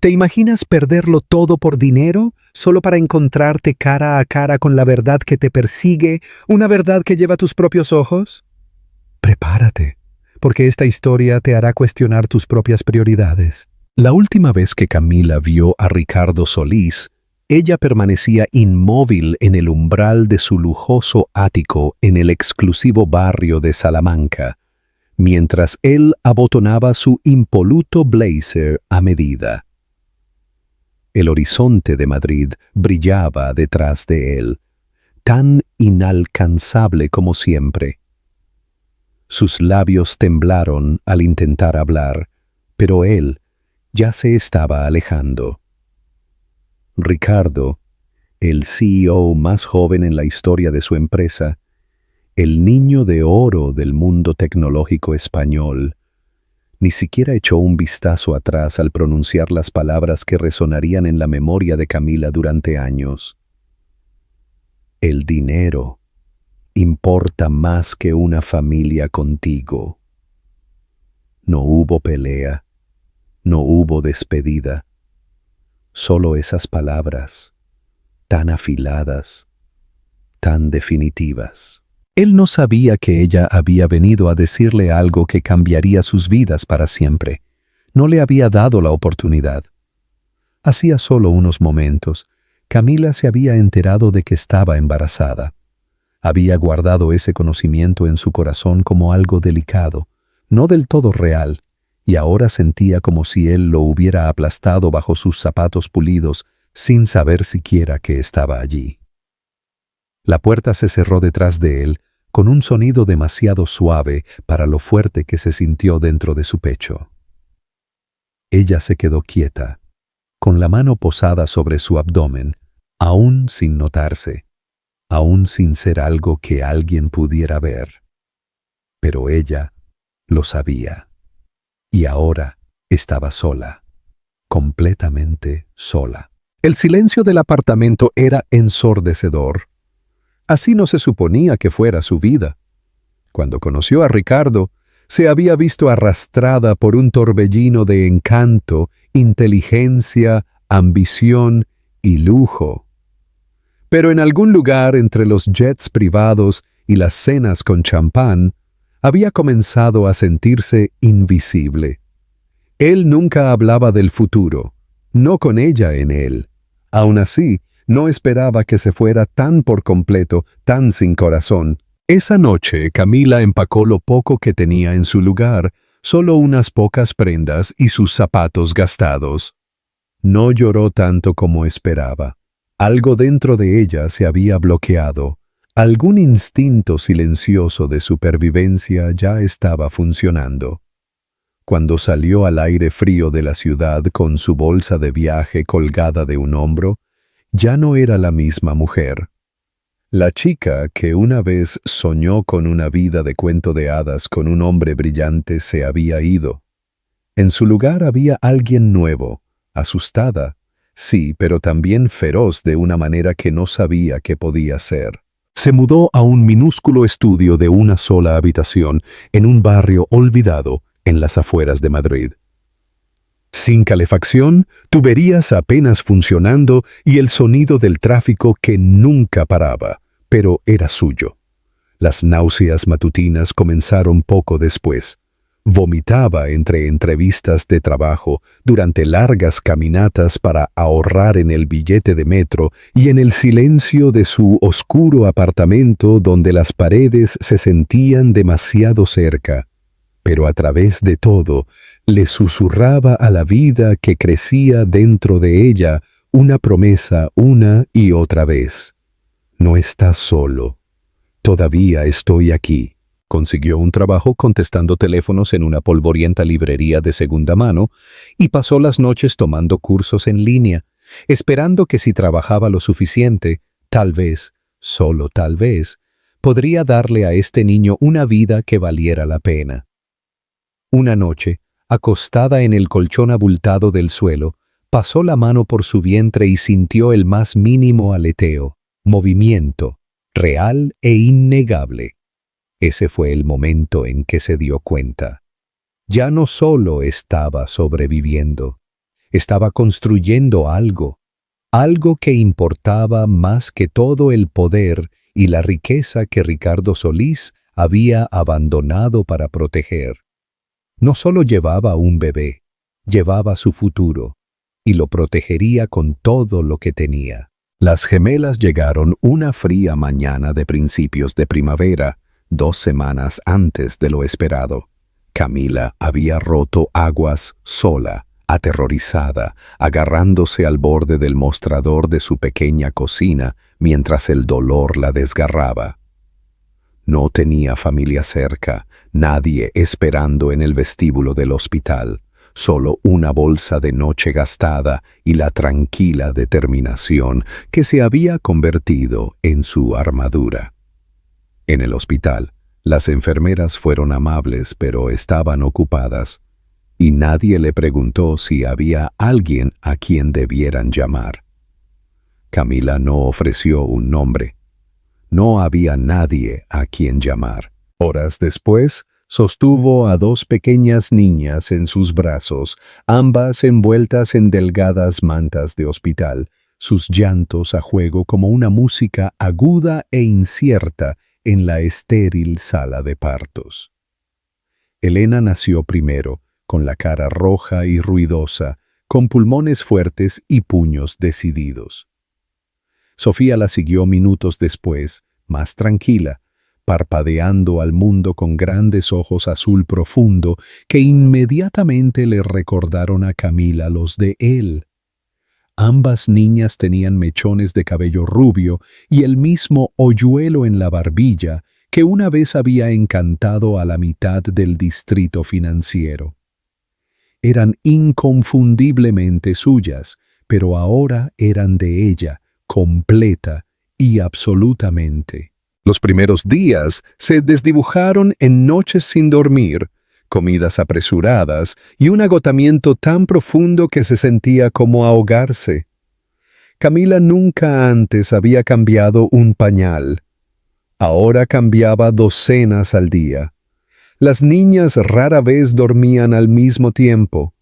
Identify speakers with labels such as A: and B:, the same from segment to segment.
A: ¿Te imaginas perderlo todo por dinero, solo para encontrarte cara a cara con la verdad que te persigue, una verdad que lleva tus propios ojos? Prepárate, porque esta historia te hará cuestionar tus propias prioridades. La última vez que Camila vio a Ricardo Solís, ella permanecía inmóvil en el umbral de su lujoso ático en el exclusivo barrio de Salamanca, mientras él abotonaba su impoluto blazer a medida. El horizonte de Madrid brillaba detrás de él, tan inalcanzable como siempre. Sus labios temblaron al intentar hablar, pero él ya se estaba alejando. Ricardo, el CEO más joven en la historia de su empresa, el niño de oro del mundo tecnológico español, ni siquiera echó un vistazo atrás al pronunciar las palabras que resonarían en la memoria de Camila durante años. El dinero importa más que una familia contigo. No hubo pelea, no hubo despedida, solo esas palabras, tan afiladas, tan definitivas. Él no sabía que ella había venido a decirle algo que cambiaría sus vidas para siempre. No le había dado la oportunidad. Hacía solo unos momentos, Camila se había enterado de que estaba embarazada. Había guardado ese conocimiento en su corazón como algo delicado, no del todo real, y ahora sentía como si él lo hubiera aplastado bajo sus zapatos pulidos sin saber siquiera que estaba allí. La puerta se cerró detrás de él con un sonido demasiado suave para lo fuerte que se sintió dentro de su pecho. Ella se quedó quieta, con la mano posada sobre su abdomen, aún sin notarse, aún sin ser algo que alguien pudiera ver. Pero ella lo sabía, y ahora estaba sola, completamente sola. El silencio del apartamento era ensordecedor. Así no se suponía que fuera su vida. Cuando conoció a Ricardo, se había visto arrastrada por un torbellino de encanto, inteligencia, ambición y lujo. Pero en algún lugar entre los jets privados y las cenas con champán, había comenzado a sentirse invisible. Él nunca hablaba del futuro, no con ella en él. Aún así, no esperaba que se fuera tan por completo, tan sin corazón. Esa noche, Camila empacó lo poco que tenía en su lugar, solo unas pocas prendas y sus zapatos gastados. No lloró tanto como esperaba. Algo dentro de ella se había bloqueado. Algún instinto silencioso de supervivencia ya estaba funcionando. Cuando salió al aire frío de la ciudad con su bolsa de viaje colgada de un hombro, ya no era la misma mujer. La chica que una vez soñó con una vida de cuento de hadas con un hombre brillante se había ido. En su lugar había alguien nuevo, asustada, sí, pero también feroz de una manera que no sabía qué podía ser. Se mudó a un minúsculo estudio de una sola habitación en un barrio olvidado en las afueras de Madrid. Sin calefacción, tuberías apenas funcionando y el sonido del tráfico que nunca paraba, pero era suyo. Las náuseas matutinas comenzaron poco después. Vomitaba entre entrevistas de trabajo, durante largas caminatas para ahorrar en el billete de metro y en el silencio de su oscuro apartamento donde las paredes se sentían demasiado cerca. Pero a través de todo, le susurraba a la vida que crecía dentro de ella una promesa una y otra vez. No estás solo. Todavía estoy aquí. Consiguió un trabajo contestando teléfonos en una polvorienta librería de segunda mano y pasó las noches tomando cursos en línea, esperando que si trabajaba lo suficiente, tal vez, solo tal vez, podría darle a este niño una vida que valiera la pena. Una noche, acostada en el colchón abultado del suelo, pasó la mano por su vientre y sintió el más mínimo aleteo, movimiento, real e innegable. Ese fue el momento en que se dio cuenta. Ya no solo estaba sobreviviendo, Estaba construyendo algo, algo que importaba más que todo el poder y la riqueza que Ricardo Solís había abandonado para proteger. No solo llevaba un bebé, llevaba su futuro, y lo protegería con todo lo que tenía. Las gemelas llegaron una fría mañana de principios de primavera, 2 semanas antes de lo esperado. Camila había roto aguas sola, aterrorizada, agarrándose al borde del mostrador de su pequeña cocina mientras el dolor la desgarraba. No tenía familia cerca, nadie esperando en el vestíbulo del hospital, solo una bolsa de noche gastada y la tranquila determinación que se había convertido en su armadura. En el hospital, las enfermeras fueron amables, pero estaban ocupadas, y nadie le preguntó si había alguien a quien debieran llamar. Camila no ofreció un nombre. No había nadie a quien llamar. Horas después, sostuvo a 2 pequeñas niñas en sus brazos, ambas envueltas en delgadas mantas de hospital, sus llantos a juego como una música aguda e incierta en la estéril sala de partos. Elena nació primero, con la cara roja y ruidosa, con pulmones fuertes y puños decididos. Sofía la siguió minutos después, más tranquila, parpadeando al mundo con grandes ojos azul profundo que inmediatamente le recordaron a Camila los de él. Ambas niñas tenían mechones de cabello rubio y el mismo hoyuelo en la barbilla que una vez había encantado a la mitad del distrito financiero. Eran inconfundiblemente suyas, pero ahora eran de ella, completa y absolutamente. Los primeros días se desdibujaron en noches sin dormir, comidas apresuradas y un agotamiento tan profundo que se sentía como ahogarse. Camila nunca antes había cambiado un pañal. Ahora cambiaba docenas al día. Las niñas rara vez dormían al mismo tiempo.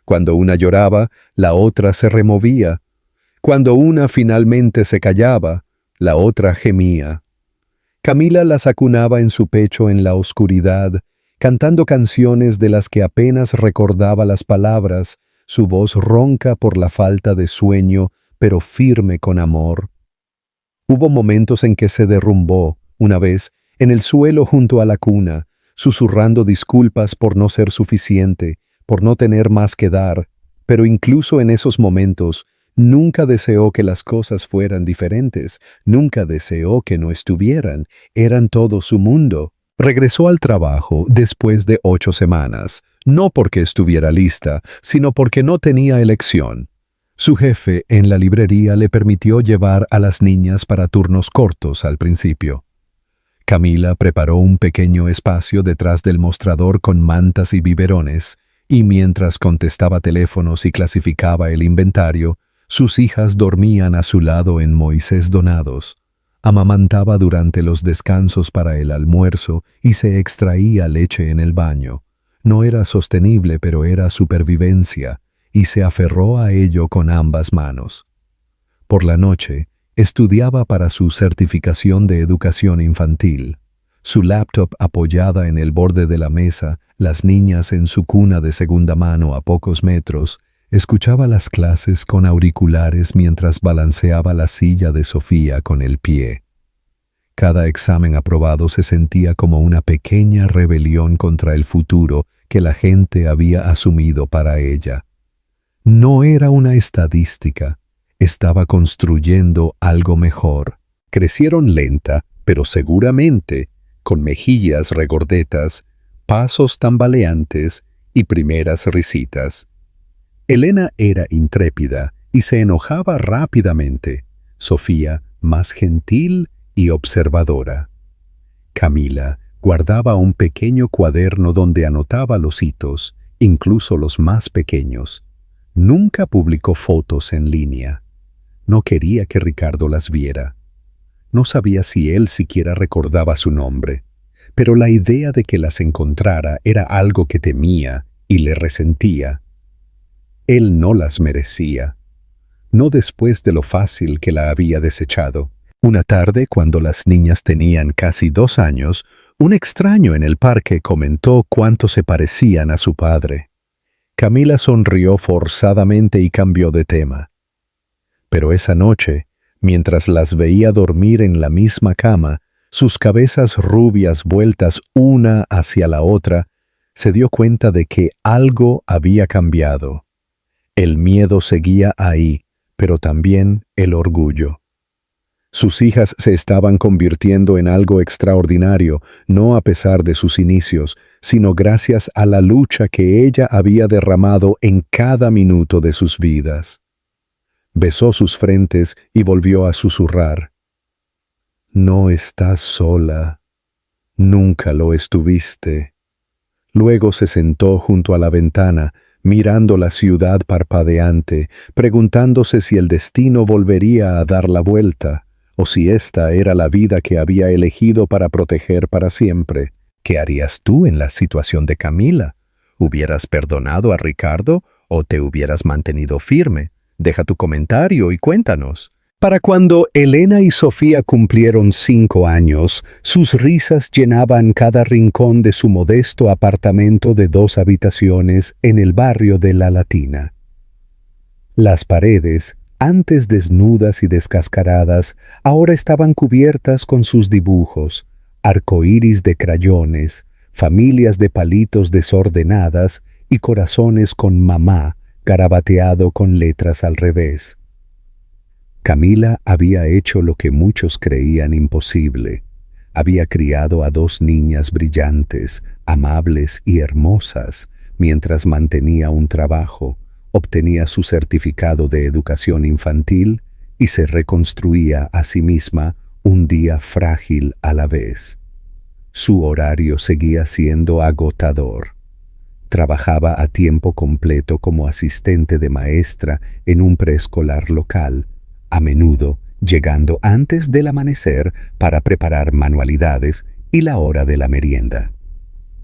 A: Cuando una lloraba, la otra se removía. Cuando una finalmente se callaba, la otra gemía. Camila las acunaba en su pecho en la oscuridad, cantando canciones de las que apenas recordaba las palabras, su voz ronca por la falta de sueño, pero firme con amor. Hubo momentos en que se derrumbó, una vez, en el suelo junto a la cuna, susurrando disculpas por no ser suficiente, por no tener más que dar, pero incluso en esos momentos, nunca deseó que las cosas fueran diferentes, nunca deseó que no estuvieran, eran todo su mundo. Regresó al trabajo después de 8 semanas, no porque estuviera lista, sino porque no tenía elección. Su jefe en la librería le permitió llevar a las niñas para turnos cortos al principio. Camila preparó un pequeño espacio detrás del mostrador con mantas y biberones, y mientras contestaba teléfonos y clasificaba el inventario, sus hijas dormían a su lado en Moisés donados. Amamantaba durante los descansos para el almuerzo y se extraía leche en el baño. No era sostenible, pero era supervivencia, y se aferró a ello con ambas manos. Por la noche, estudiaba para su certificación de educación infantil. Su laptop apoyada en el borde de la mesa, las niñas en su cuna de segunda mano a pocos metros, escuchaba las clases con auriculares mientras balanceaba la silla de Sofía con el pie. Cada examen aprobado se sentía como una pequeña rebelión contra el futuro que la gente había asumido para ella. No era una estadística, estaba construyendo algo mejor. Crecieron lenta, pero seguramente, con mejillas regordetas, pasos tambaleantes y primeras risitas. Elena era intrépida y se enojaba rápidamente. Sofía, más gentil y observadora. Camila guardaba un pequeño cuaderno donde anotaba los hitos, incluso los más pequeños. Nunca publicó fotos en línea. No quería que Ricardo las viera. No sabía si él siquiera recordaba su nombre, pero la idea de que las encontrara era algo que temía y le resentía. Él no las merecía. No después de lo fácil que la había desechado. Una tarde, cuando las niñas tenían casi 2 años, un extraño en el parque comentó cuánto se parecían a su padre. Camila sonrió forzadamente y cambió de tema. Pero esa noche, mientras las veía dormir en la misma cama, sus cabezas rubias vueltas una hacia la otra, se dio cuenta de que algo había cambiado. El miedo seguía ahí, pero también el orgullo. Sus hijas se estaban convirtiendo en algo extraordinario, no a pesar de sus inicios, sino gracias a la lucha que ella había derramado en cada minuto de sus vidas. Besó sus frentes y volvió a susurrar. No estás sola. Nunca lo estuviste. Luego se sentó junto a la ventana, mirando la ciudad parpadeante, preguntándose si el destino volvería a dar la vuelta, o si esta era la vida que había elegido para proteger para siempre. ¿Qué harías tú en la situación de Camila? ¿Hubieras perdonado a Ricardo o te hubieras mantenido firme? Deja tu comentario y cuéntanos. Para cuando Elena y Sofía cumplieron 5 años, sus risas llenaban cada rincón de su modesto apartamento de 2 habitaciones en el barrio de La Latina. Las paredes, antes desnudas y descascaradas, ahora estaban cubiertas con sus dibujos, arcoíris de crayones, familias de palitos desordenadas y corazones con mamá, garabateado con letras al revés. Camila había hecho lo que muchos creían imposible. Había criado a 2 niñas brillantes, amables y hermosas, mientras mantenía un trabajo, obtenía su certificado de educación infantil y se reconstruía a sí misma un día frágil a la vez. Su horario seguía siendo agotador. Trabajaba a tiempo completo como asistente de maestra en un preescolar local, a menudo llegando antes del amanecer para preparar manualidades y la hora de la merienda.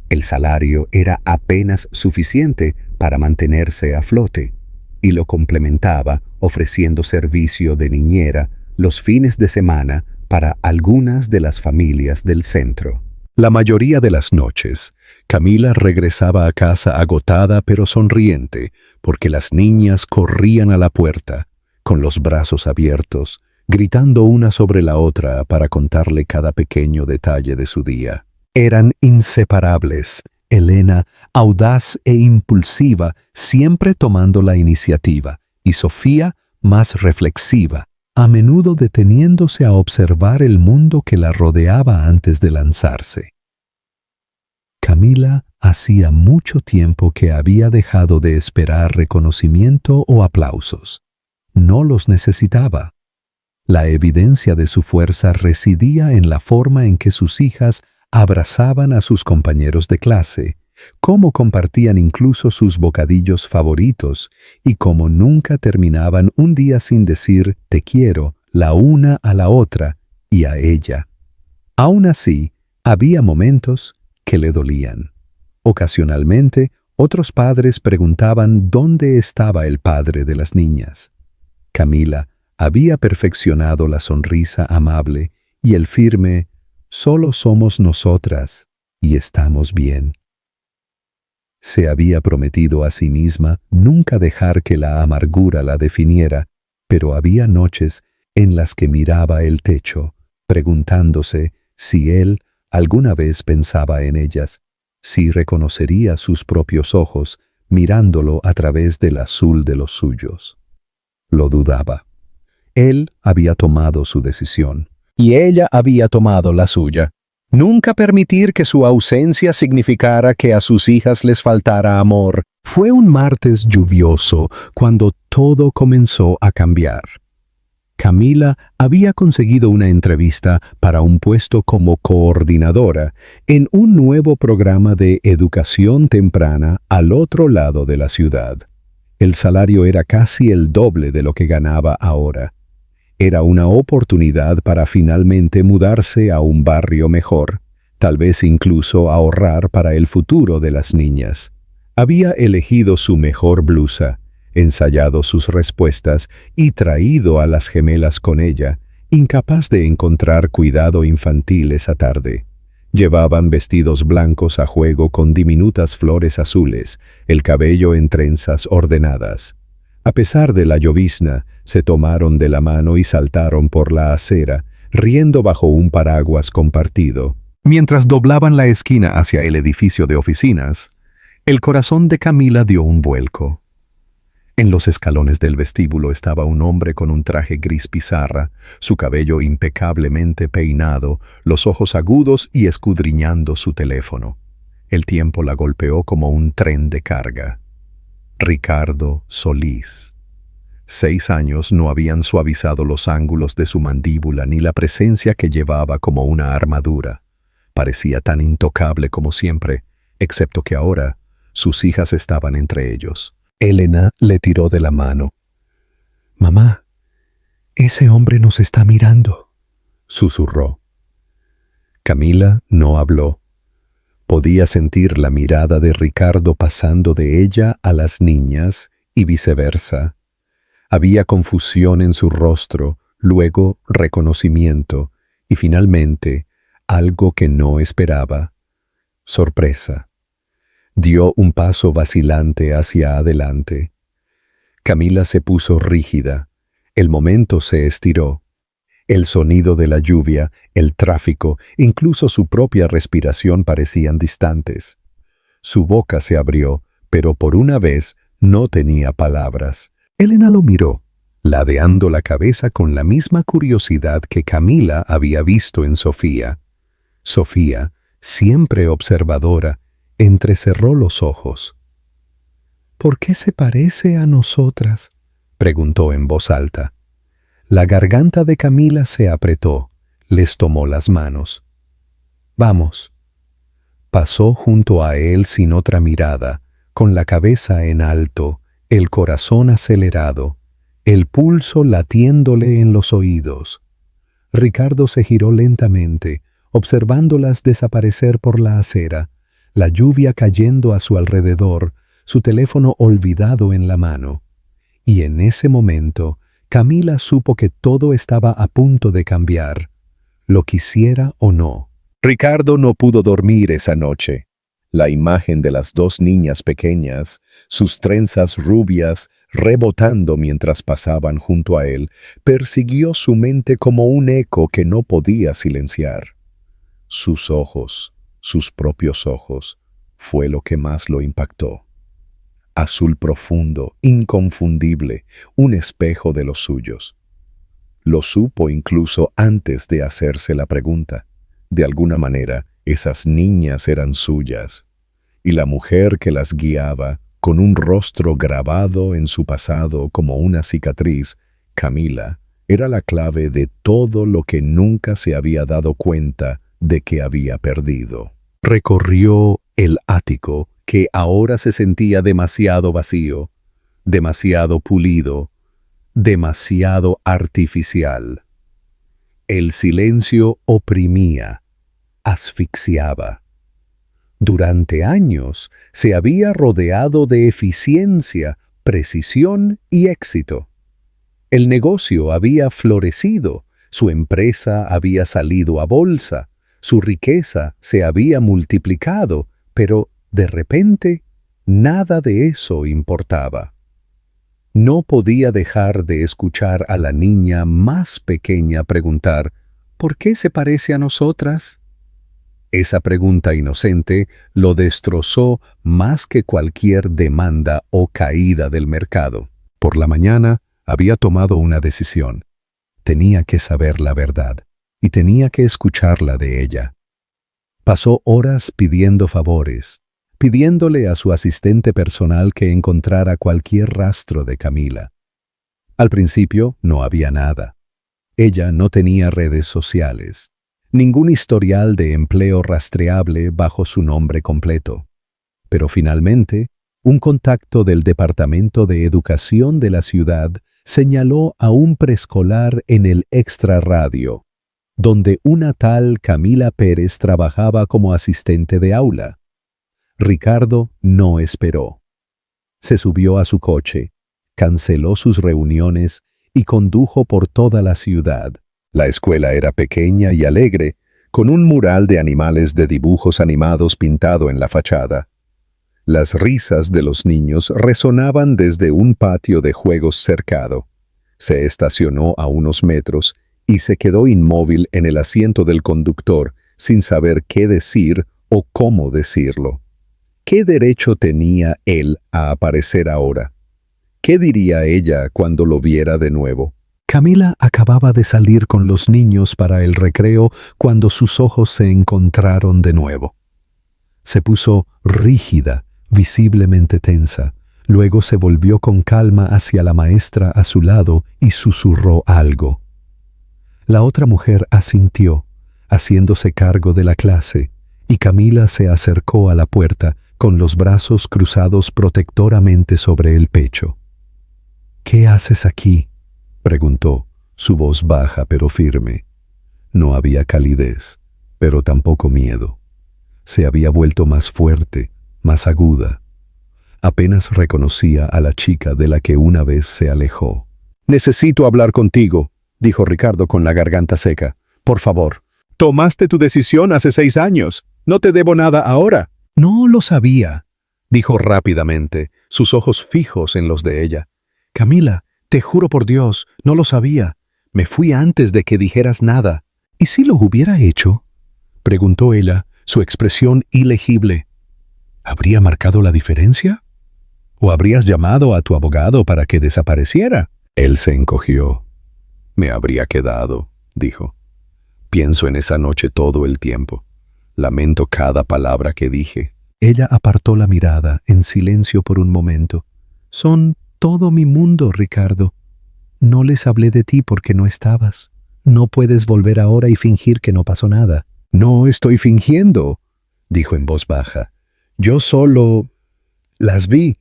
A: El salario era apenas suficiente para mantenerse a flote, y lo complementaba ofreciendo servicio de niñera los fines de semana para algunas de las familias del centro. La mayoría de las noches, Camila regresaba a casa agotada pero sonriente, porque las niñas corrían a la puerta, con los brazos abiertos, gritando una sobre la otra para contarle cada pequeño detalle de su día. Eran inseparables. Elena, audaz e impulsiva, siempre tomando la iniciativa, y Sofía, más reflexiva, a menudo deteniéndose a observar el mundo que la rodeaba antes de lanzarse. Camila hacía mucho tiempo que había dejado de esperar reconocimiento o aplausos. No los necesitaba. La evidencia de su fuerza residía en la forma en que sus hijas abrazaban a sus compañeros de clase, cómo compartían incluso sus bocadillos favoritos y cómo nunca terminaban un día sin decir «te quiero» la una a la otra y a ella. Aún así, había momentos que le dolían. Ocasionalmente, otros padres preguntaban dónde estaba el padre de las niñas. Camila había perfeccionado la sonrisa amable y el firme «solo somos nosotras y estamos bien». Se había prometido a sí misma nunca dejar que la amargura la definiera, pero había noches en las que miraba el techo, preguntándose si él alguna vez pensaba en ellas, si reconocería sus propios ojos mirándolo a través del azul de los suyos. Lo dudaba. Él había tomado su decisión, y ella había tomado la suya. Nunca permitir que su ausencia significara que a sus hijas les faltara amor. Fue un martes lluvioso cuando todo comenzó a cambiar. Camila había conseguido una entrevista para un puesto como coordinadora en un nuevo programa de educación temprana al otro lado de la ciudad. El salario era casi el doble de lo que ganaba ahora. Era una oportunidad para finalmente mudarse a un barrio mejor, tal vez incluso ahorrar para el futuro de las niñas. Había elegido su mejor blusa, ensayado sus respuestas y traído a las gemelas con ella, incapaz de encontrar cuidado infantil esa tarde. Llevaban vestidos blancos a juego con diminutas flores azules, el cabello en trenzas ordenadas. A pesar de la llovizna, se tomaron de la mano y saltaron por la acera, riendo bajo un paraguas compartido. Mientras doblaban la esquina hacia el edificio de oficinas, el corazón de Camila dio un vuelco. En los escalones del vestíbulo estaba un hombre con un traje gris pizarra, su cabello impecablemente peinado, los ojos agudos y escudriñando su teléfono. El tiempo la golpeó como un tren de carga. Ricardo Solís. 6 años no habían suavizado los ángulos de su mandíbula ni la presencia que llevaba como una armadura. Parecía tan intocable como siempre, excepto que ahora sus hijas estaban entre ellos. Elena le tiró de la mano. «Mamá, ese hombre nos está mirando», susurró. Camila no habló. Podía sentir la mirada de Ricardo pasando de ella a las niñas y viceversa. Había confusión en su rostro, luego reconocimiento y finalmente algo que no esperaba: sorpresa. Dio un paso vacilante hacia adelante. Camila se puso rígida. El momento se estiró. El sonido de la lluvia, el tráfico, incluso su propia respiración parecían distantes. Su boca se abrió, pero por una vez no tenía palabras. Elena lo miró, ladeando la cabeza con la misma curiosidad que Camila había visto en Sofía. Sofía, siempre observadora, entrecerró los ojos. «¿Por qué se parece a nosotras?», preguntó en voz alta. La garganta de Camila se apretó, les tomó las manos. «Vamos». Pasó junto a él sin otra mirada, con la cabeza en alto, el corazón acelerado, el pulso latiéndole en los oídos. Ricardo se giró lentamente, observándolas desaparecer por la acera, la lluvia cayendo a su alrededor, su teléfono olvidado en la mano. Y en ese momento, Camila supo que todo estaba a punto de cambiar, lo quisiera o no. Ricardo no pudo dormir esa noche. La imagen de las 2 niñas pequeñas, sus trenzas rubias rebotando mientras pasaban junto a él, persiguió su mente como un eco que no podía silenciar. Sus ojos, sus propios ojos, fue lo que más lo impactó. Azul profundo, inconfundible, un espejo de los suyos. Lo supo incluso antes de hacerse la pregunta. De alguna manera, esas niñas eran suyas, y la mujer que las guiaba, con un rostro grabado en su pasado como una cicatriz, Camila, era la clave de todo lo que nunca se había dado cuenta de que había perdido. Recorrió el ático, que ahora se sentía demasiado vacío, demasiado pulido, demasiado artificial. El silencio oprimía, asfixiaba. Durante años se había rodeado de eficiencia, precisión y éxito. El negocio había florecido, su empresa había salido a bolsa, su riqueza se había multiplicado, pero de repente nada de eso importaba. No podía dejar de escuchar a la niña más pequeña preguntar: «¿Por qué se parece a nosotras?». Esa pregunta inocente lo destrozó más que cualquier demanda o caída del mercado. Por la mañana había tomado una decisión. Tenía que saber la verdad y tenía que escucharla de ella. Pasó horas pidiendo favores, pidiéndole a su asistente personal que encontrara cualquier rastro de Camila. Al principio no había nada. Ella no tenía redes sociales, ningún historial de empleo rastreable bajo su nombre completo. Pero finalmente, un contacto del Departamento de Educación de la ciudad señaló a un preescolar en el extrarradio, donde una tal Camila Pérez trabajaba como asistente de aula. Ricardo no esperó. Se subió a su coche, canceló sus reuniones y condujo por toda la ciudad. La escuela era pequeña y alegre, con un mural de animales de dibujos animados pintado en la fachada. Las risas de los niños resonaban desde un patio de juegos cercado. Se estacionó a unos metros y se quedó inmóvil en el asiento del conductor, sin saber qué decir o cómo decirlo. ¿Qué derecho tenía él a aparecer ahora? ¿Qué diría ella cuando lo viera de nuevo? Camila acababa de salir con los niños para el recreo cuando sus ojos se encontraron de nuevo. Se puso rígida, visiblemente tensa. Luego se volvió con calma hacia la maestra a su lado y susurró algo. La otra mujer asintió, haciéndose cargo de la clase, y Camila se acercó a la puerta con los brazos cruzados protectoramente sobre el pecho. «¿Qué haces aquí?», preguntó, su voz baja pero firme. No había calidez, pero tampoco miedo. Se había vuelto más fuerte, más aguda. Apenas reconocía a la chica de la que una vez se alejó. «Necesito hablar contigo», dijo Ricardo con la garganta seca. «Por favor». «Tomaste tu decisión hace 6 años. No te debo nada ahora». «No lo sabía», dijo rápidamente, sus ojos fijos en los de ella. «Camila, te juro por Dios, no lo sabía. Me fui antes de que dijeras nada». «¿Y si lo hubiera hecho?», preguntó ella, su expresión ilegible. «¿Habría marcado la diferencia? ¿O habrías llamado a tu abogado para que desapareciera?». Él se encogió. «Me habría quedado», dijo. «Pienso en esa noche todo el tiempo. Lamento cada palabra que dije». Ella apartó la mirada en silencio por un momento. «Son todo mi mundo, Ricardo. No les hablé de ti porque no estabas. No puedes volver ahora y fingir que no pasó nada». «No estoy fingiendo», dijo en voz baja. «Yo solo las vi.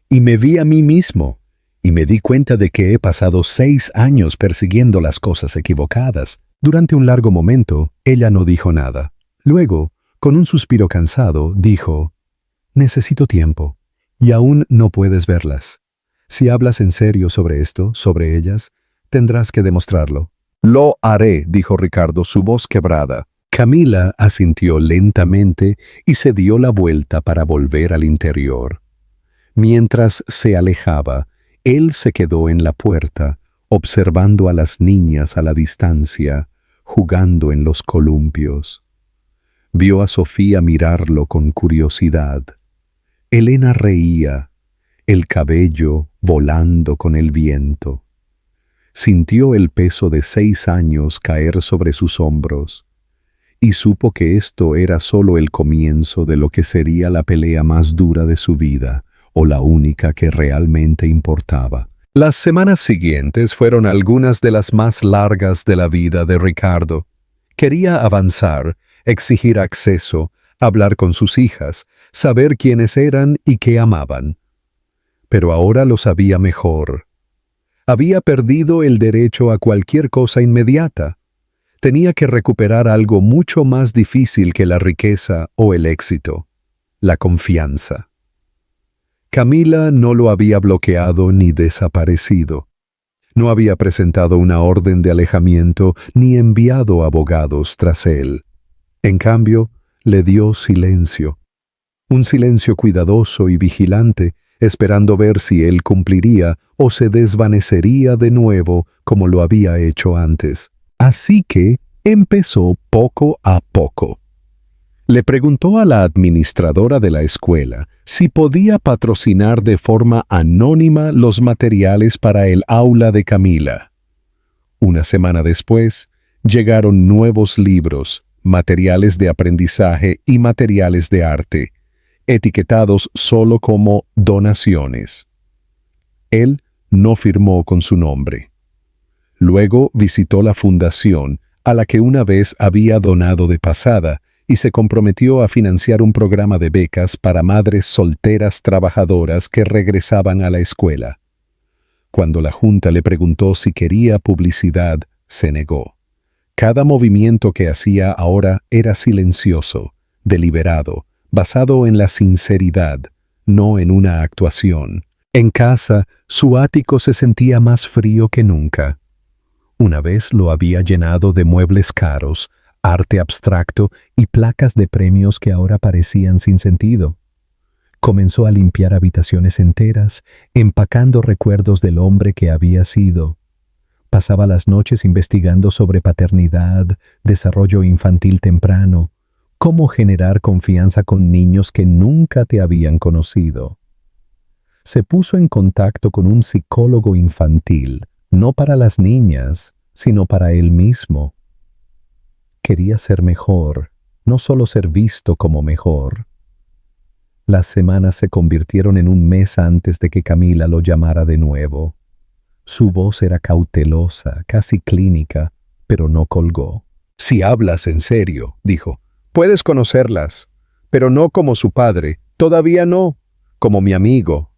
A: Y me vi a mí mismo. Y me di cuenta de que he pasado 6 años persiguiendo las cosas equivocadas». Durante un largo momento, ella no dijo nada. Luego, con un suspiro cansado, dijo: «Necesito tiempo. Y aún no puedes verlas. Si hablas en serio sobre esto, sobre ellas, tendrás que demostrarlo». «Lo haré», dijo Ricardo, su voz quebrada. Camila asintió lentamente y se dio la vuelta para volver al interior. Mientras se alejaba, él se quedó en la puerta, observando a las niñas a la distancia, jugando en los columpios. Vio a Sofía mirarlo con curiosidad. Elena reía, el cabello volando con el viento. Sintió el peso de 6 años caer sobre sus hombros, y supo que esto era solo el comienzo de lo que sería la pelea más dura de su vida, o la única que realmente importaba. Las semanas siguientes fueron algunas de las más largas de la vida de Ricardo. Quería avanzar, exigir acceso, hablar con sus hijas, saber quiénes eran y qué amaban. Pero ahora lo sabía mejor. Había perdido el derecho a cualquier cosa inmediata. Tenía que recuperar algo mucho más difícil que la riqueza o el éxito: la confianza. Camila no lo había bloqueado ni desaparecido. No había presentado una orden de alejamiento ni enviado abogados tras él. En cambio, le dio silencio. Un silencio cuidadoso y vigilante, esperando ver si él cumpliría o se desvanecería de nuevo como lo había hecho antes. Así que empezó poco a poco. Le preguntó a la administradora de la escuela si podía patrocinar de forma anónima los materiales para el aula de Camila. Una semana después, llegaron nuevos libros, materiales de aprendizaje y materiales de arte, etiquetados solo como donaciones. Él no firmó con su nombre. Luego visitó la fundación a la que una vez había donado de pasada y se comprometió a financiar un programa de becas para madres solteras trabajadoras que regresaban a la escuela. Cuando la Junta le preguntó si quería publicidad, se negó. Cada movimiento que hacía ahora era silencioso, deliberado, basado en la sinceridad, no en una actuación. En casa, su ático se sentía más frío que nunca. Una vez lo había llenado de muebles caros, arte abstracto y placas de premios que ahora parecían sin sentido. Comenzó a limpiar habitaciones enteras, empacando recuerdos del hombre que había sido. Pasaba las noches investigando sobre paternidad, desarrollo infantil temprano, cómo generar confianza con niños que nunca te habían conocido. Se puso en contacto con un psicólogo infantil, no para las niñas, sino para él mismo. Quería ser mejor, no solo ser visto como mejor. Las semanas se convirtieron en un mes antes de que Camila lo llamara de nuevo. Su voz era cautelosa, casi clínica, pero no colgó. «Si hablas en serio», dijo, «puedes conocerlas, pero no como su padre, todavía no, como mi amigo».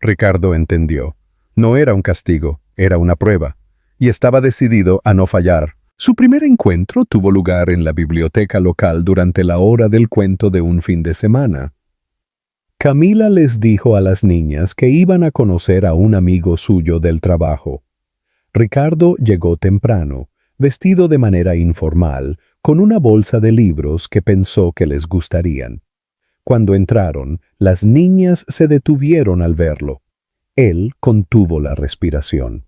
A: Ricardo entendió. No era un castigo, era una prueba, y estaba decidido a no fallar. Su primer encuentro tuvo lugar en la biblioteca local durante la hora del cuento de un fin de semana. Camila les dijo a las niñas que iban a conocer a un amigo suyo del trabajo. Ricardo llegó temprano, vestido de manera informal, con una bolsa de libros que pensó que les gustarían. Cuando entraron, las niñas se detuvieron al verlo. Él contuvo la respiración.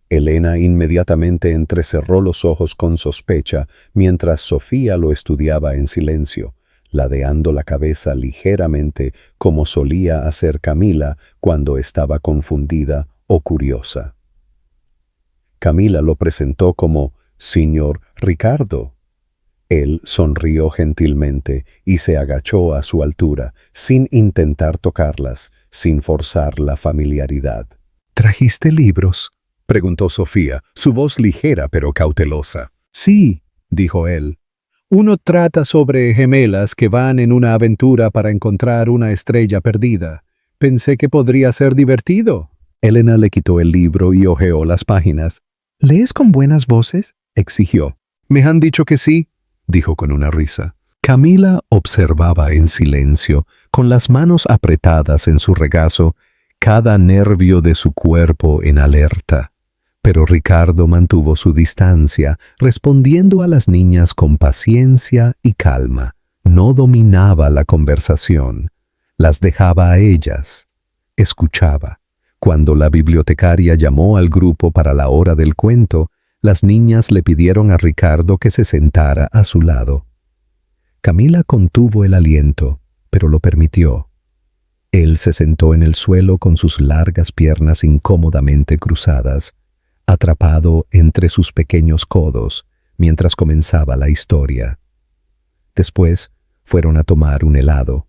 A: Elena inmediatamente entrecerró los ojos con sospecha mientras Sofía lo estudiaba en silencio, ladeando la cabeza ligeramente como solía hacer Camila cuando estaba confundida o curiosa. Camila lo presentó como «Señor Ricardo». Él sonrió gentilmente y se agachó a su altura, sin intentar tocarlas, sin forzar la familiaridad. «¿Trajiste libros?», preguntó Sofía, su voz ligera pero cautelosa. «Sí», dijo él. «Uno trata sobre gemelas que van en una aventura para encontrar una estrella perdida. Pensé que podría ser divertido». Elena le quitó el libro y hojeó las páginas. «¿Lees con buenas voces?», exigió. «Me han dicho que sí», dijo con una risa. Camila observaba en silencio, con las manos apretadas en su regazo, cada nervio de su cuerpo en alerta. Pero Ricardo mantuvo su distancia, respondiendo a las niñas con paciencia y calma. No dominaba la conversación, las dejaba a ellas. Escuchaba. Cuando la bibliotecaria llamó al grupo para la hora del cuento, las niñas le pidieron a Ricardo que se sentara a su lado. Camila contuvo el aliento, pero lo permitió. Él se sentó en el suelo con sus largas piernas incómodamente cruzadas, atrapado entre sus pequeños codos, mientras comenzaba la historia. Después fueron a tomar un helado.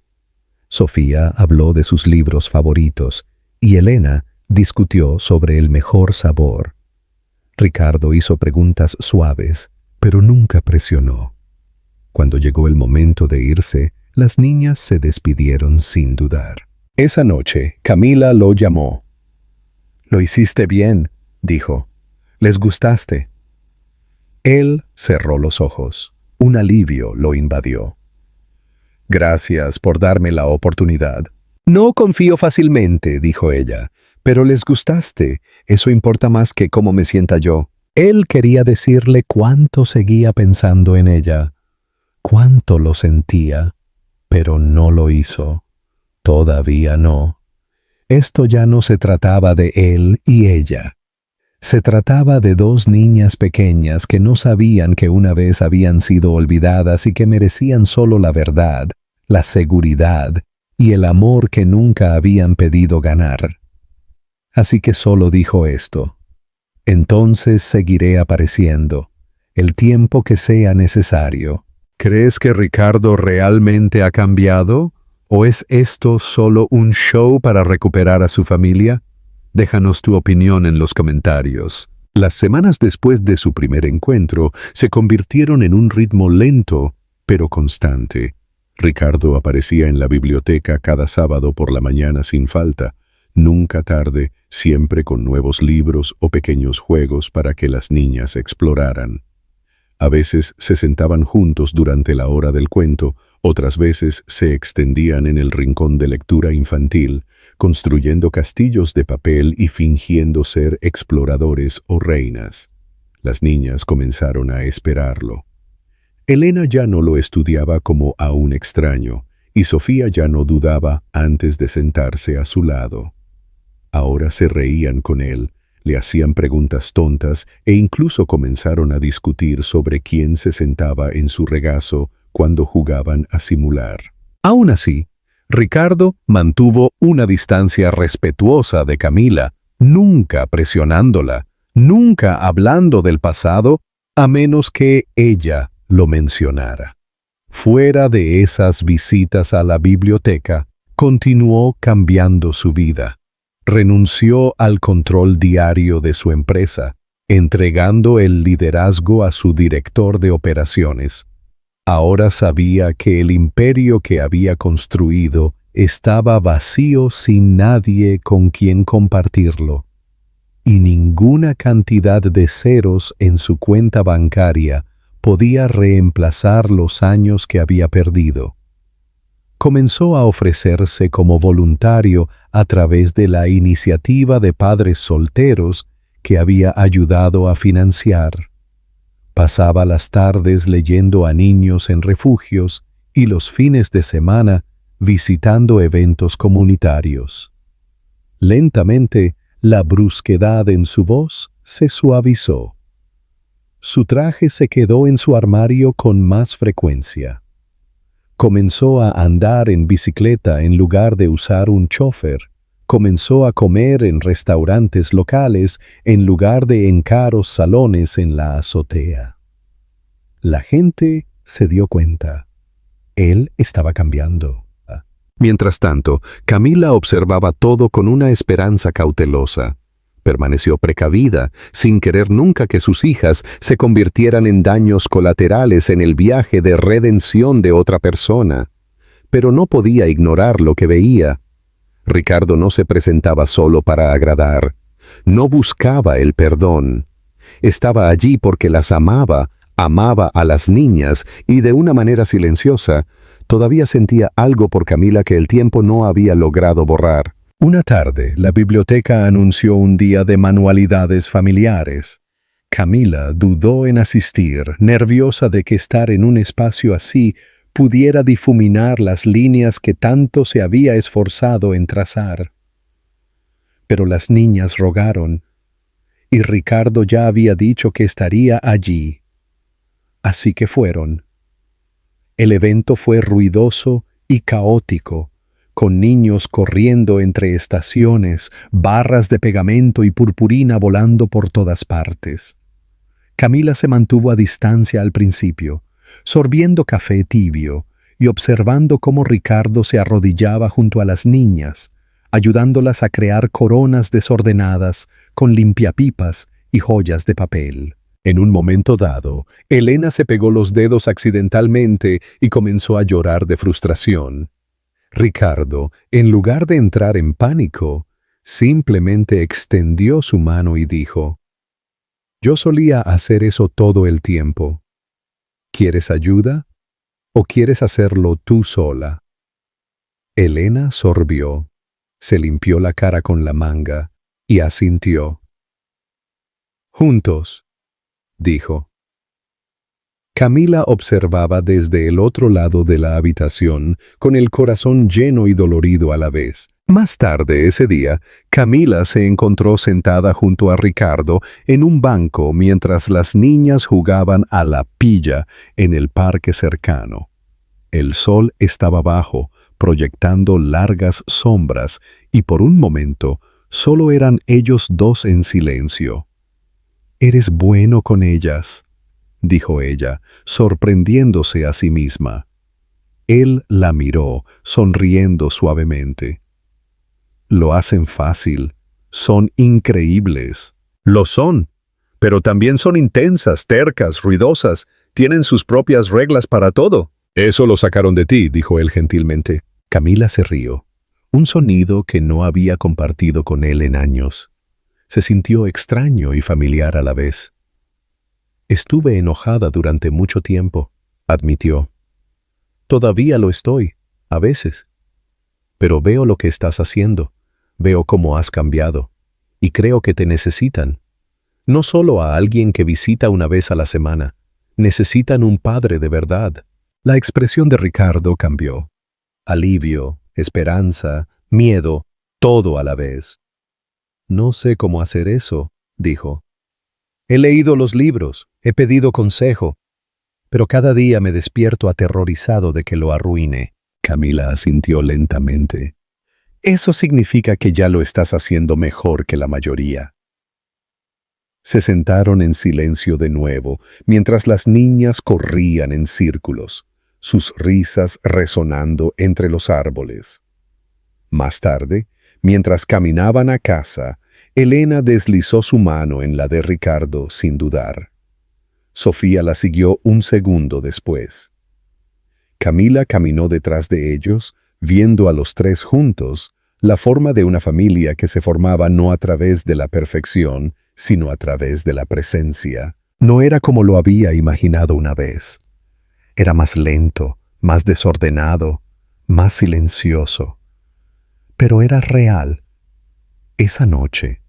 A: Sofía habló de sus libros favoritos y Elena discutió sobre el mejor sabor. Ricardo hizo preguntas suaves, pero nunca presionó. Cuando llegó el momento de irse, las niñas se despidieron sin dudar. Esa noche, Camila lo llamó. «Lo hiciste bien», dijo. «Les gustaste». Él cerró los ojos. Un alivio lo invadió. «Gracias por darme la oportunidad». «No confío fácilmente», dijo ella. «Pero les gustaste. Eso importa más que cómo me sienta yo». Él quería decirle cuánto seguía pensando en ella, cuánto lo sentía, pero no lo hizo. Todavía no. Esto ya no se trataba de él y ella. Se trataba de dos niñas pequeñas que no sabían que una vez habían sido olvidadas y que merecían solo la verdad, la seguridad y el amor que nunca habían pedido ganar. Así que solo dijo esto: «Entonces seguiré apareciendo, el tiempo que sea necesario». ¿Crees que Ricardo realmente ha cambiado? ¿O es esto solo un show para recuperar a su familia? Déjanos tu opinión en los comentarios. Las semanas después de su primer encuentro se convirtieron en un ritmo lento, pero constante. Ricardo aparecía en la biblioteca cada sábado por la mañana sin falta, nunca tarde, siempre con nuevos libros o pequeños juegos para que las niñas exploraran. A veces se sentaban juntos durante la hora del cuento, otras veces se extendían en el rincón de lectura infantil, construyendo castillos de papel y fingiendo ser exploradores o reinas. Las niñas comenzaron a esperarlo. Elena ya no lo estudiaba como a un extraño, y Sofía ya no dudaba antes de sentarse a su lado. Ahora se reían con él, le hacían preguntas tontas e incluso comenzaron a discutir sobre quién se sentaba en su regazo cuando jugaban a simular. Aún así, Ricardo mantuvo una distancia respetuosa de Camila, nunca presionándola, nunca hablando del pasado, a menos que ella lo mencionara. Fuera de esas visitas a la biblioteca, continuó cambiando su vida. Renunció al control diario de su empresa, entregando el liderazgo a su director de operaciones. Ahora sabía que el imperio que había construido estaba vacío sin nadie con quien compartirlo, y ninguna cantidad de ceros en su cuenta bancaria podía reemplazar los años que había perdido. Comenzó a ofrecerse como voluntario a través de la iniciativa de padres solteros que había ayudado a financiar. Pasaba las tardes leyendo a niños en refugios y los fines de semana visitando eventos comunitarios. Lentamente, la brusquedad en su voz se suavizó. Su traje se quedó en su armario con más frecuencia. Comenzó a andar en bicicleta en lugar de usar un chofer. Comenzó a comer en restaurantes locales en lugar de en caros salones en la azotea. La gente se dio cuenta. Él estaba cambiando. Mientras tanto, Camila observaba todo con una esperanza cautelosa. Permaneció precavida, sin querer nunca que sus hijas se convirtieran en daños colaterales en el viaje de redención de otra persona. Pero no podía ignorar lo que veía. Ricardo no se presentaba solo para agradar. No buscaba el perdón. Estaba allí porque las amaba, amaba a las niñas y de una manera silenciosa, todavía sentía algo por Camila que el tiempo no había logrado borrar. Una tarde, la biblioteca anunció un día de manualidades familiares. Camila dudó en asistir, nerviosa de que estar en un espacio así pudiera difuminar las líneas que tanto se había esforzado en trazar. Pero las niñas rogaron, y Ricardo ya había dicho que estaría allí. Así que fueron. El evento fue ruidoso y caótico, con niños corriendo entre estaciones, barras de pegamento y purpurina volando por todas partes. Camila se mantuvo a distancia al principio, sorbiendo café tibio y observando cómo Ricardo se arrodillaba junto a las niñas, ayudándolas a crear coronas desordenadas con limpiapipas y joyas de papel. En un momento dado, Elena se pegó los dedos accidentalmente y comenzó a llorar de frustración. Ricardo, en lugar de entrar en pánico, simplemente extendió su mano y dijo: «Yo solía hacer eso todo el tiempo. ¿Quieres ayuda? ¿O quieres hacerlo tú sola?» Elena sorbió, se limpió la cara con la manga y asintió. «Juntos», dijo. Camila observaba desde el otro lado de la habitación, con el corazón lleno y dolorido a la vez. Más tarde ese día, Camila se encontró sentada junto a Ricardo en un banco mientras las niñas jugaban a la pilla en el parque cercano. El sol estaba bajo, proyectando largas sombras, y por un momento solo eran ellos dos en silencio. «Eres bueno con ellas», dijo ella, sorprendiéndose a sí misma. Él la miró, sonriendo suavemente. «Lo hacen fácil. Son increíbles». «Lo son, pero también son intensas, tercas, ruidosas. Tienen sus propias reglas para todo». «Eso lo sacaron de ti», dijo él gentilmente. Camila se rió, un sonido que no había compartido con él en años. Se sintió extraño y familiar a la vez. «Estuve enojada durante mucho tiempo», admitió. «Todavía lo estoy, a veces. Pero veo lo que estás haciendo. Veo cómo has cambiado, y creo que te necesitan. No solo a alguien que visita una vez a la semana, necesitan un padre de verdad. La expresión de Ricardo cambió. Alivio, esperanza, miedo, todo a la vez. No sé cómo hacer eso, dijo. He leído los libros, he pedido consejo, pero cada día me despierto aterrorizado de que lo arruine. Camila asintió lentamente. Eso significa que ya lo estás haciendo mejor que la mayoría. Se sentaron en silencio de nuevo, mientras las niñas corrían en círculos, sus risas resonando entre los árboles. Más tarde, mientras caminaban a casa, Elena deslizó su mano en la de Ricardo sin dudar. Sofía la siguió un segundo después. Camila caminó detrás de ellos, viendo a los tres juntos, la forma de una familia que se formaba no a través de la perfección, sino a través de la presencia. No era como lo había imaginado una vez. Era más lento, más desordenado, más silencioso. Pero era real. Esa noche,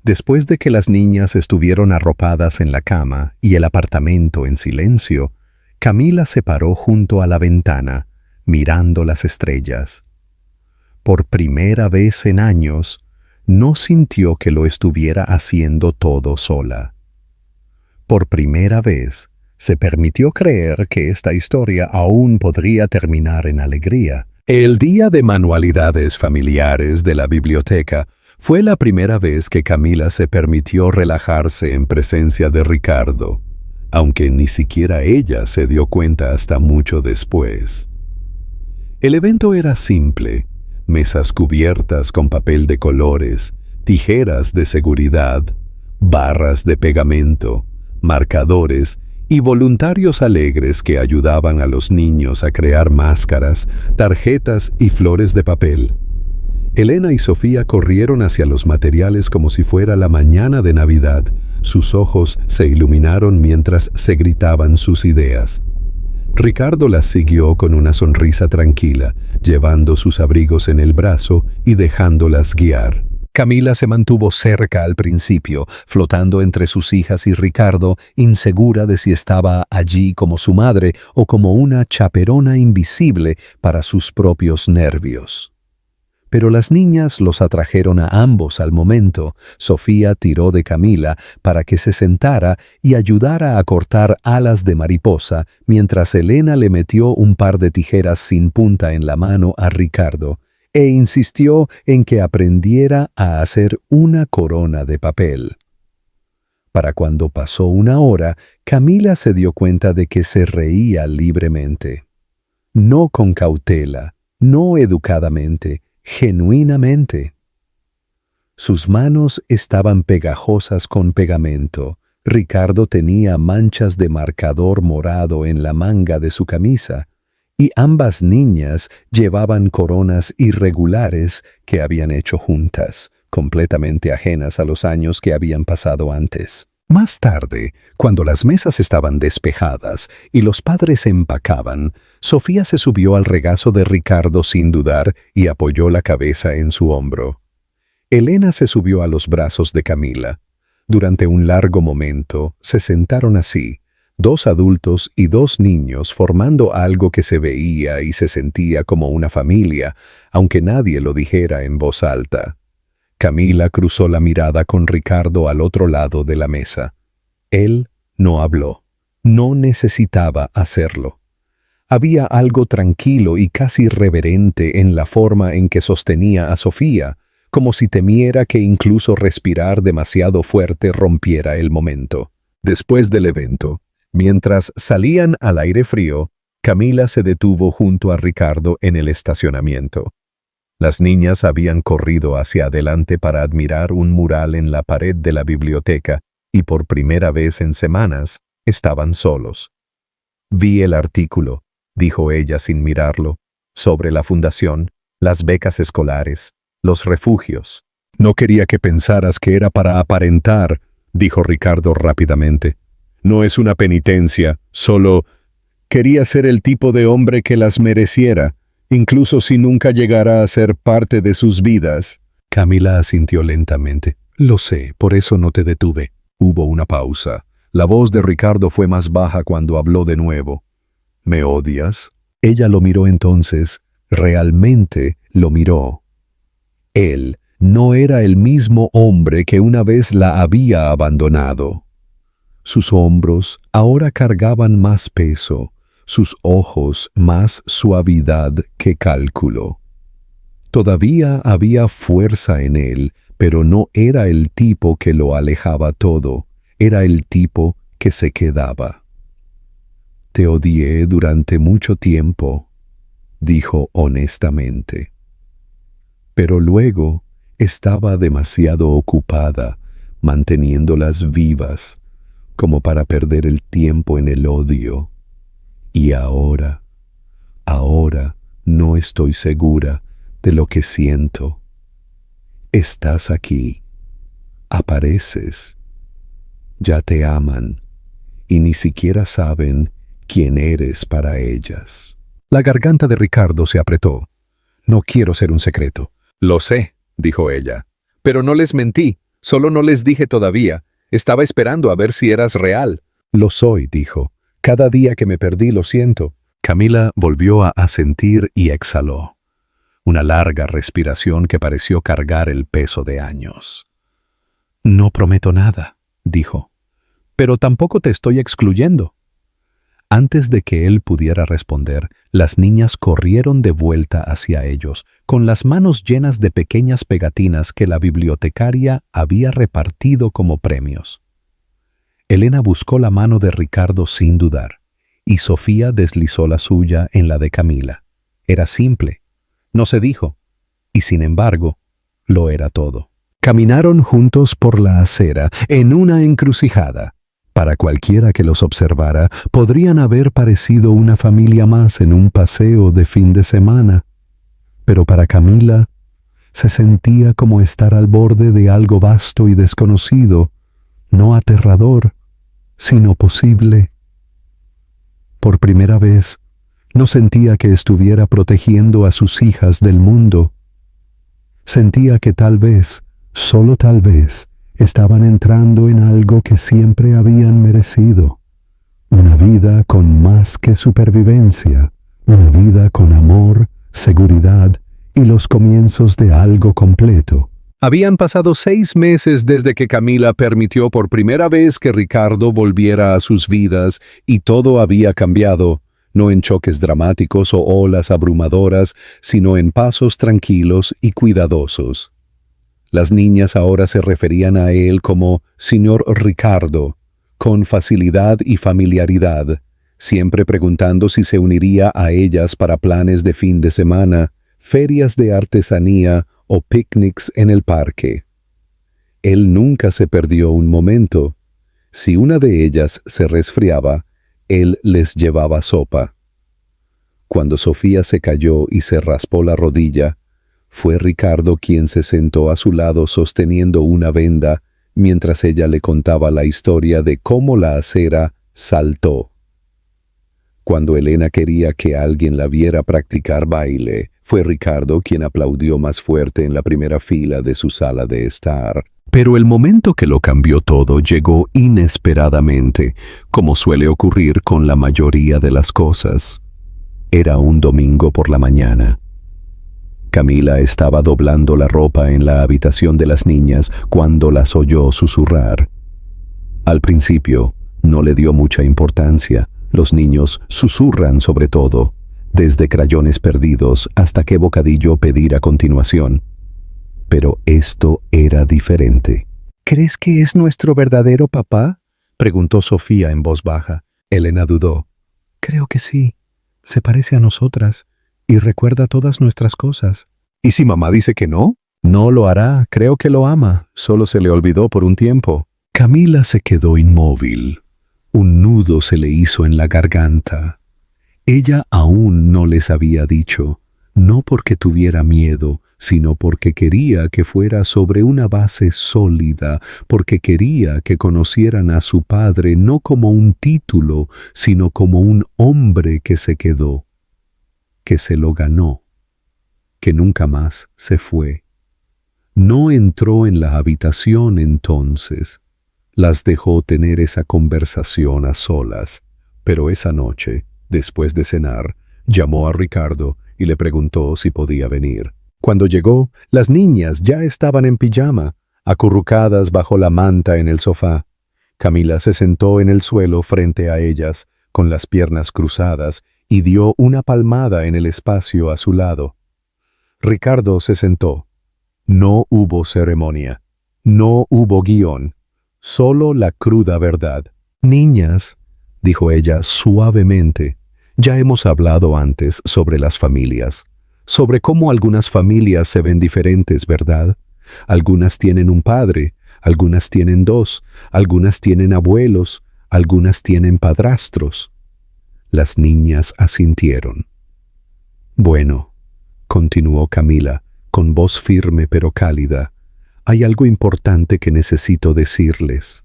A: después de que las niñas estuvieron arropadas en la cama y el apartamento en silencio, Camila se paró junto a la ventana, mirando las estrellas. Por primera vez en años, no sintió que lo estuviera haciendo todo sola. Por primera vez, se permitió creer que esta historia aún podría terminar en alegría. El día de manualidades familiares de la biblioteca fue la primera vez que Camila se permitió relajarse en presencia de Ricardo, aunque ni siquiera ella se dio cuenta hasta mucho después. El evento era simple: mesas cubiertas con papel de colores, tijeras de seguridad, barras de pegamento, marcadores y voluntarios alegres que ayudaban a los niños a crear máscaras, tarjetas y flores de papel. Elena y Sofía corrieron hacia los materiales como si fuera la mañana de Navidad. Sus ojos se iluminaron mientras se gritaban sus ideas. Ricardo las siguió con una sonrisa tranquila, llevando sus abrigos en el brazo y dejándolas guiar. Camila se mantuvo cerca al principio, flotando entre sus hijas y Ricardo, insegura de si estaba allí como su madre o como una chaperona invisible para sus propios nervios. Pero las niñas los atrajeron a ambos al momento. Sofía tiró de Camila para que se sentara y ayudara a cortar alas de mariposa, mientras Elena le metió un par de tijeras sin punta en la mano a Ricardo e insistió en que aprendiera a hacer una corona de papel. Para cuando pasó una hora, Camila se dio cuenta de que se reía libremente. No con cautela, no educadamente, genuinamente. Sus manos estaban pegajosas con pegamento. Ricardo tenía manchas de marcador morado en la manga de su camisa, y ambas niñas llevaban coronas irregulares que habían hecho juntas, completamente ajenas a los años que habían pasado antes. Más tarde, cuando las mesas estaban despejadas y los padres empacaban, Sofía se subió al regazo de Ricardo sin dudar y apoyó la cabeza en su hombro. Elena se subió a los brazos de Camila. Durante un largo momento se sentaron así, 2 adultos y 2 niños formando algo que se veía y se sentía como una familia, aunque nadie lo dijera en voz alta. Camila cruzó la mirada con Ricardo al otro lado de la mesa. Él no habló. No necesitaba hacerlo. Había algo tranquilo y casi reverente en la forma en que sostenía a Sofía, como si temiera que incluso respirar demasiado fuerte rompiera el momento. Después del evento, mientras salían al aire frío, Camila se detuvo junto a Ricardo en el estacionamiento. Las niñas habían corrido hacia adelante para admirar un mural en la pared de la biblioteca y por primera vez en semanas estaban solos. «Vi el artículo», dijo ella sin mirarlo, «sobre la fundación, las becas escolares, los refugios». «No quería que pensaras que era para aparentar», dijo Ricardo rápidamente. «No es una penitencia, solo quería ser el tipo de hombre que las mereciera, incluso si nunca llegara a ser parte de sus vidas». Camila asintió lentamente. Lo sé, por eso no te detuve. Hubo una pausa. La voz de Ricardo fue más baja cuando habló de nuevo. ¿Me odias? Ella lo miró entonces. Realmente lo miró. Él no era el mismo hombre que una vez la había abandonado. Sus hombros ahora cargaban más peso, sus ojos más suavidad que cálculo. Todavía había fuerza en él, pero no era el tipo que lo alejaba todo, era el tipo que se quedaba. Te odié durante mucho tiempo, dijo honestamente. Pero luego estaba demasiado ocupada manteniéndolas vivas como para perder el tiempo en el odio. Y ahora no estoy segura de lo que siento. Estás aquí, apareces, ya te aman y ni siquiera saben quién eres para ellas. La garganta de Ricardo se apretó. No quiero ser un secreto. Lo sé, dijo ella, pero no les mentí, solo no les dije todavía. Estaba esperando a ver si eras real. Lo soy, dijo. Cada día que me perdí lo siento. Camila volvió a asentir y exhaló. Una larga respiración que pareció cargar el peso de años. No prometo nada, dijo. Pero tampoco te estoy excluyendo. Antes de que él pudiera responder, las niñas corrieron de vuelta hacia ellos, con las manos llenas de pequeñas pegatinas que la bibliotecaria había repartido como premios. Elena buscó la mano de Ricardo sin dudar, y Sofía deslizó la suya en la de Camila. Era simple, no se dijo, y sin embargo, lo era todo. Caminaron juntos por la acera, en una encrucijada. Para cualquiera que los observara, podrían haber parecido una familia más en un paseo de fin de semana. Pero para Camila, se sentía como estar al borde de algo vasto y desconocido, no aterrador, sino posible. Por primera vez, no sentía que estuviera protegiendo a sus hijas del mundo. Sentía que tal vez, solo tal vez, estaban entrando en algo que siempre habían merecido. Una vida con más que supervivencia, una vida con amor, seguridad y los comienzos de algo completo. Habían pasado 6 meses desde que Camila permitió por primera vez que Ricardo volviera a sus vidas y todo había cambiado, no en choques dramáticos o olas abrumadoras, sino en pasos tranquilos y cuidadosos. Las niñas ahora se referían a él como «Señor Ricardo», con facilidad y familiaridad, siempre preguntando si se uniría a ellas para planes de fin de semana, ferias de artesanía o picnics en el parque. Él nunca se perdió un momento. Si una de ellas se resfriaba, él les llevaba sopa. Cuando Sofía se cayó y se raspó la rodilla, fue Ricardo quien se sentó a su lado sosteniendo una venda mientras ella le contaba la historia de cómo la acera saltó. Cuando Elena quería que alguien la viera practicar baile, fue Ricardo quien aplaudió más fuerte en la primera fila de su sala de estar. Pero el momento que lo cambió todo llegó inesperadamente, como suele ocurrir con la mayoría de las cosas. Era un domingo por la mañana. Camila estaba doblando la ropa en la habitación de las niñas cuando las oyó susurrar. Al principio, no le dio mucha importancia. Los niños susurran sobre todo, desde crayones perdidos hasta qué bocadillo pedir a continuación. Pero esto era diferente. ¿Crees que es nuestro verdadero papá?, preguntó Sofía en voz baja. Elena dudó. Creo que sí. Se parece a nosotras y recuerda todas nuestras cosas. ¿Y si mamá dice que no? No lo hará, creo que lo ama. Solo se le olvidó por un tiempo. Camila se quedó inmóvil. Un nudo se le hizo en la garganta. Ella aún no les había dicho, no porque tuviera miedo, sino porque quería que fuera sobre una base sólida, porque quería que conocieran a su padre no como un título, sino como un hombre que se quedó, que se lo ganó, que nunca más se fue. No entró en la habitación entonces. Las dejó tener esa conversación a solas, pero esa noche, después de cenar, llamó a Ricardo y le preguntó si podía venir. Cuando llegó, las niñas ya estaban en pijama, acurrucadas bajo la manta en el sofá. Camila se sentó en el suelo frente a ellas, con las piernas cruzadas, y dio una palmada en el espacio a su lado. Ricardo se sentó. No hubo ceremonia. No hubo guión. Solo la cruda verdad. Niñas, dijo ella suavemente, ya hemos hablado antes sobre las familias, sobre cómo algunas familias se ven diferentes, ¿verdad? Algunas tienen un padre, algunas tienen dos, algunas tienen abuelos, algunas tienen padrastros. Las niñas asintieron. Bueno, continuó Camila, con voz firme pero cálida, hay algo importante que necesito decirles.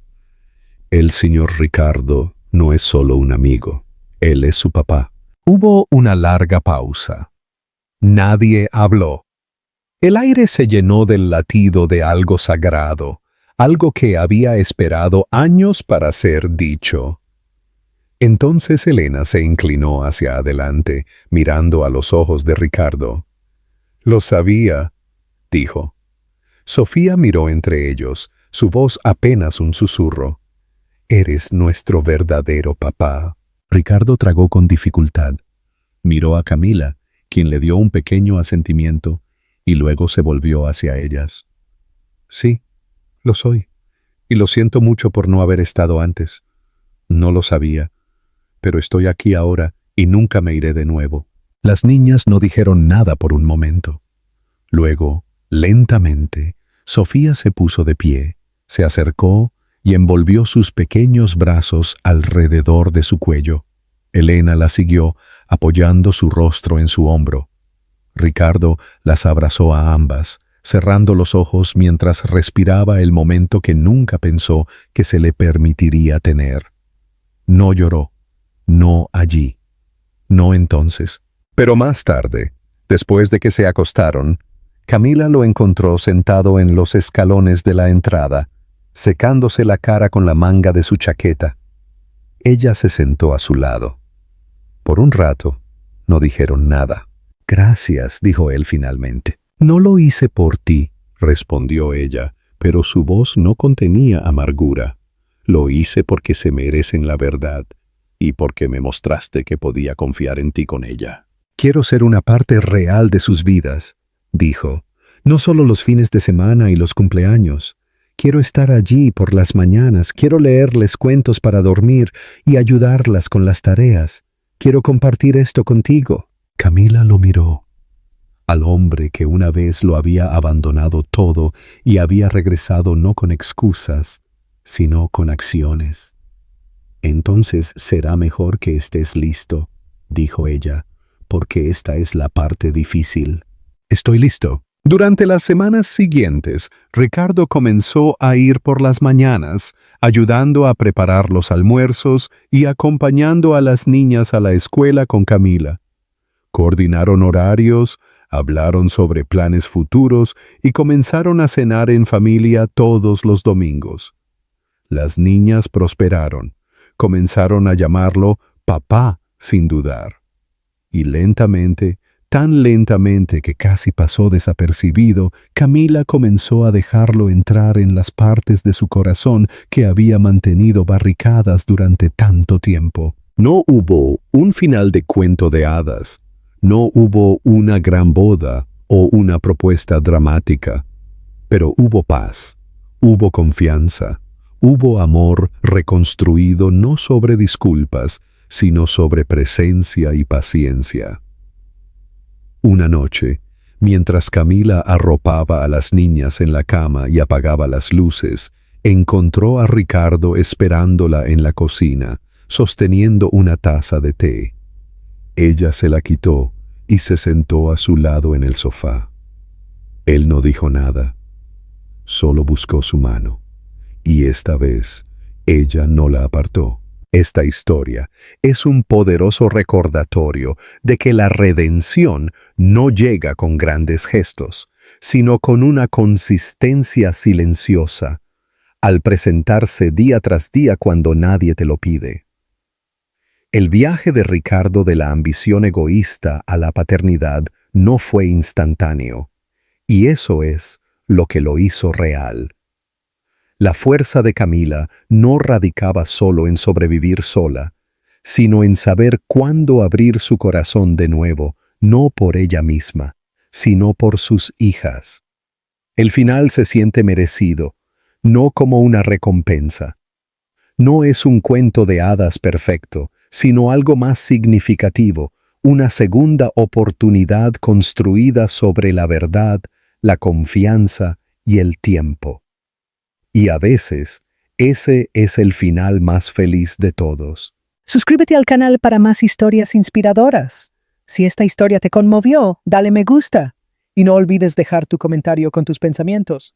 A: El señor Ricardo no es solo un amigo, él es su papá. Hubo una larga pausa. Nadie habló. El aire se llenó del latido de algo sagrado, algo que había esperado años para ser dicho. Entonces Elena se inclinó hacia adelante, mirando a los ojos de Ricardo. Lo sabía, dijo. Sofía miró entre ellos, su voz apenas un susurro. Eres nuestro verdadero papá. Ricardo tragó con dificultad. Miró a Camila, quien le dio un pequeño asentimiento, y luego se volvió hacia ellas. Sí, lo soy, y lo siento mucho por no haber estado antes. No lo sabía, pero estoy aquí ahora y nunca me iré de nuevo. Las niñas no dijeron nada por un momento. Luego, lentamente, Sofía se puso de pie, se acercó y envolvió sus pequeños brazos alrededor de su cuello. Elena la siguió, apoyando su rostro en su hombro. Ricardo las abrazó a ambas, cerrando los ojos mientras respiraba el momento que nunca pensó que se le permitiría tener. No lloró, no allí, no entonces. Pero más tarde, después de que se acostaron, Camila lo encontró sentado en los escalones de la entrada, secándose la cara con la manga de su chaqueta. Ella se sentó a su lado. Por un rato, no dijeron nada. Gracias, dijo él finalmente. No lo hice por ti, respondió ella, pero su voz no contenía amargura. Lo hice porque se merecen la verdad y porque me mostraste que podía confiar en ti con ella. Quiero ser una parte real de sus vidas, dijo, no solo los fines de semana y los cumpleaños. Quiero estar allí por las mañanas, quiero leerles cuentos para dormir y ayudarlas con las tareas. Quiero compartir esto contigo. Camila lo miró. Al hombre que una vez lo había abandonado todo y había regresado no con excusas, sino con acciones. Entonces será mejor que estés listo, dijo ella, porque esta es la parte difícil. Estoy listo. Durante las semanas siguientes, Ricardo comenzó a ir por las mañanas, ayudando a preparar los almuerzos y acompañando a las niñas a la escuela con Camila. Coordinaron horarios, hablaron sobre planes futuros y comenzaron a cenar en familia todos los domingos. Las niñas prosperaron, comenzaron a llamarlo papá sin dudar. Y lentamente, tan lentamente que casi pasó desapercibido, Camila comenzó a dejarlo entrar en las partes de su corazón que había mantenido barricadas durante tanto tiempo. No hubo un final de cuento de hadas, no hubo una gran boda o una propuesta dramática, pero hubo paz, hubo confianza, hubo amor reconstruido no sobre disculpas, sino sobre presencia y paciencia. Una noche, mientras Camila arropaba a las niñas en la cama y apagaba las luces, encontró a Ricardo esperándola en la cocina, sosteniendo una taza de té. Ella se la quitó y se sentó a su lado en el sofá. Él no dijo nada, solo buscó su mano, y esta vez ella no la apartó. Esta historia es un poderoso recordatorio de que la redención no llega con grandes gestos, sino con una consistencia silenciosa, al presentarse día tras día cuando nadie te lo pide. El viaje de Ricardo de la ambición egoísta a la paternidad no fue instantáneo, y eso es lo que lo hizo real. La fuerza de Camila no radicaba solo en sobrevivir sola, sino en saber cuándo abrir su corazón de nuevo, no por ella misma, sino por sus hijas. El final se siente merecido, no como una recompensa. No es un cuento de hadas perfecto, sino algo más significativo, una segunda oportunidad construida sobre la verdad, la confianza y el tiempo. Y a veces, ese es el final más feliz de todos.
B: Suscríbete al canal para más historias inspiradoras. Si esta historia te conmovió, dale me gusta y no olvides dejar tu comentario con tus pensamientos.